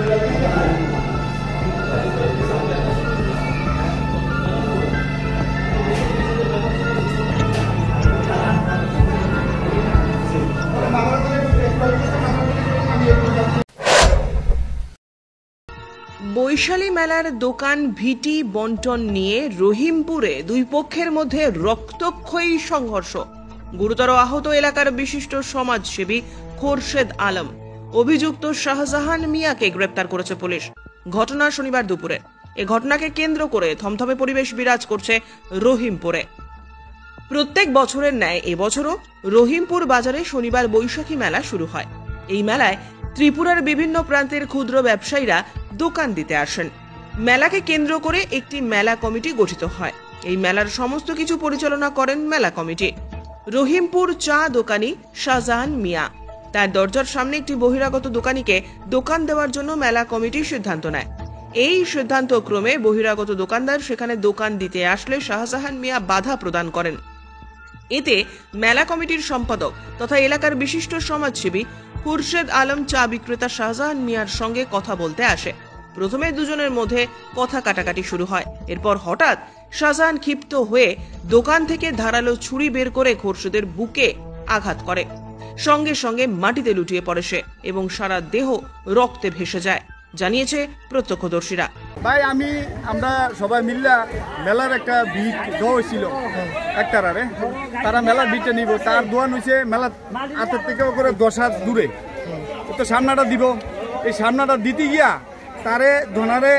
বৈশালী মেলার দোকান ভিটি বন্টন নিয়ে রহিমপুরে দুই পক্ষের মধ্যে রক্তক্ষয়ী সংঘর্ষ। গুরুতর আহত এলাকার বিশিষ্ট সমাজসেবী খোরশেদ আলম। অভিযুক্ত শাহজাহান মিয়াকে গ্রেপ্তার করেছে পুলিশ। ঘটনা শনিবার দুপুরে। এ ঘটনাকে কেন্দ্র করে থমথমে পরিবেশ বিরাজ করছে রহিমপুরে। প্রত্যেক বছরের ন্যায় এবছরও রহিমপুর বাজারে শনিবার বৈশাখী মেলা শুরু হয়। এই মেলায় ত্রিপুরার বিভিন্ন প্রান্তের ক্ষুদ্র ব্যবসায়ীরা দোকান দিতে আসেন। মেলাকে কেন্দ্র করে একটি মেলা কমিটি গঠিত হয়। এই মেলার সমস্ত কিছু পরিচালনা করেন মেলা কমিটি। রহিমপুর চা দোকানি শাহজাহান মিয়া তার দরজার সামনে একটি বহিরাগত দোকানিকে দোকান দেওয়ার জন্য মেলা কমিটি সিদ্ধান্ত নেয়। এই সিদ্ধান্ত ক্রমে বহিরাগত দোকানদার সেখানে দোকান দিতে আসলে শাহজাহান মিয়া বাধা প্রদান করেন। এতে মেলা কমিটির সম্পাদক তথা এলাকার বিশিষ্ট সমাজসেবী খোরশেদ আলম চা বিক্রেতা শাহজাহান মিয়ার সঙ্গে কথা বলতে আসে। প্রথমে দুজনের মধ্যে কথা কাটাকাটি শুরু হয়। এরপর হঠাৎ শাহজাহান ক্ষিপ্ত হয়ে দোকান থেকে ধারালো ছুরি বের করে খোরশেদের বুকে আঘাত করে। সঙ্গে সঙ্গে মাটিতে লুটিয়ে পড়ে সে এবং সারা দেহ রক্তে ভেসে যায়, জানিয়েছে প্রত্যক্ষদর্শীরা। ভাই আমরা সবাই মিল্লা মেলার একটা ভিড় হয়েছিল একটারে, তারা মেলার ভিড়টা নিব, তার দোয়ান হয়েছে মেলা হাতের থেকে করে 10 হাত দূরে, তো সামনাটা দিব। এই সামনাটা দিতে গিয়া তারে ধনারে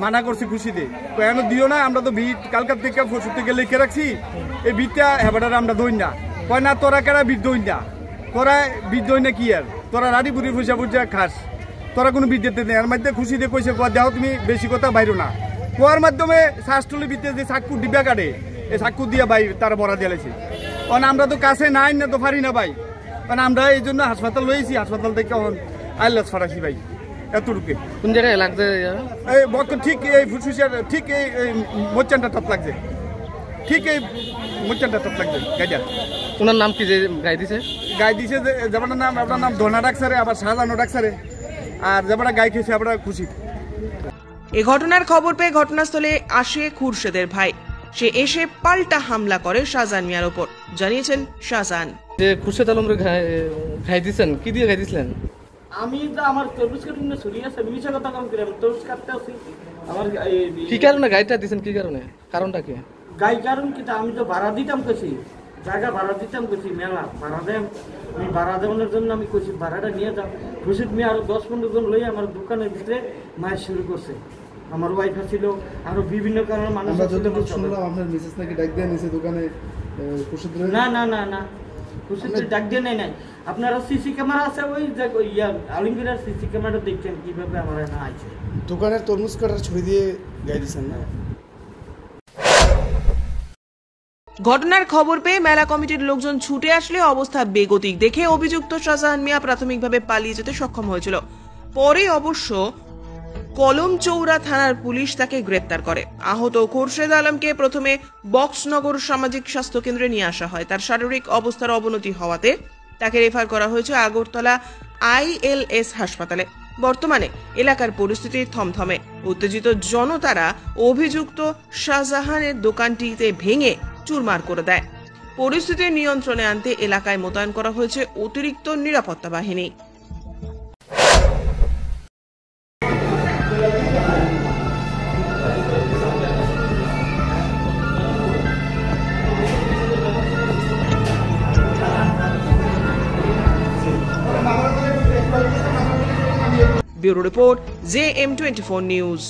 মানা করছি খুশিতে, কেন দিও না, আমরা তো ভিড় কালকার থেকে পরশু থেকে লিখে রাখছি, এই ভিড়টা হেবাটারে আমরা দই না। কয় না তোরা কেরা ভিড় দই না, তোরা ভিড় দই না কি আর, তোরা রাড়ি বুড়ি পয়সা পয়সা খাস, তোরা কোনো বিদ্যুৎ নেই। এর মধ্যে খুশি দিয়ে কইছে দেহ তুমি বেশি কথা বাইরো না। কোয়ার মাধ্যমে শ্বাসটলি বিদ্যে যে চাক্কু ডিব্বা কাটে, এই চাক্কু দিয়ে ভাই তারা বড়া দিয়েছে। কারণ আমরা তো কাছে নাই না, তো পারি না ভাই, কারণ আমরা এই জন্য হাসপাতাল লইছি, হাসপাতাল থেকে আইলাস ফারাসি ভাই এতটুকু। কোন জায়গায় লাগছে? এই ঠিক এই ফুসফুসের ঠিক এই মোচানটা টপ লাগছে, ঠিক এই মোচানটা টপ লাগছে গাইডা। ওনার নাম কি যে গাই দিছে? গাই দিছে যেমন নাম, আপনার নাম ধনা ডাকসারে, আবার শাহজাহানো ডাকসারে, আর যেমন গাই খেয়েছে আমরা খুশি। এ ঘটনার খবর পেয়ে ঘটনাস্থলে আসে খুরশেদের ভাই। সে এসে পাল্টা হামলা করে শাহজাহান মিয়ার ওপর, জানিয়েছেন শাহজাহান। যে খোরশেদ আলমরে ঘাই দিছেন, কি দিয়ে ঘাই দিছিলেন? আমি তো আমার তরমুজ কাটতে ছুরি আছে, মিছা কথা কম করে আমি তরমুজ কাটতে আছি। আমার কি কারণে গাইটা দিছেন, কি কারণে, কারণটা কি? গাই কারণ কি, আমি তো ভাড়া দিতাম কইছি, জায়গা ভাড়া দিতাম কইছি, মেলা ভাড়া দেন, আমি ভাড়া দেওয়ানোর জন্য আমি কইছি ভাড়াটা নিয়ে যাও। খুশিদ মিয়া আরো 10-15 জন লই আমার দোকানের ভিতরে মায়ের শুরু করছে। আমার ওয়াইফ ছিল, আরো বিভিন্ন কারণে মানুষ শুনলাম আপনার মিসেস নাকি ডাক দিয়ে নিছে দোকানে। না না না না, খুশিদের ডাক দিয়ে নাই। আপনারা সিসি ক্যামেরা আছে, ওই আলিমগীরের সিসি ক্যামেরা দেখছেন কিভাবে আমার না আছে। দোকানের তরমুজ কাটার ছুরি দিয়ে গাই দিছেন না? ঘটনার খবর পেয়ে মেলা কমিটির লোকজন ছুটে আসলে অবস্থা বেগতিক দেখে অভিযুক্ত শাহজাহান মিয়া প্রাথমিকভাবে পালিয়ে যেতে সক্ষম হয়েছিল। পরে অবশ্য কলমচৌড়া থানার পুলিশ তাকে গ্রেপ্তার করে। আহত খোরশেদ আলমকে প্রথমে বক্সনগর সামাজিক স্বাস্থ্য কেন্দ্রে নিয়ে আসা হয়। তার শারীরিক অবস্থার অবনতি হওয়াতে তাকে রেফার করা হয়েছে আগরতলা ILS হাসপাতালে। বর্তমানে এলাকার পরিস্থিতি থমথমে। উত্তেজিত জনতারা অভিযুক্ত শাহজাহানের দোকানটিতে ভেঙে চুরমার করে দেয়। পরিস্থিতি নিয়ন্ত্রণে আনতে এলাকায় মোতায়েন করা হয়েছে অতিরিক্ত নিরাপত্তা বাহিনী। Bureau report JM24 news.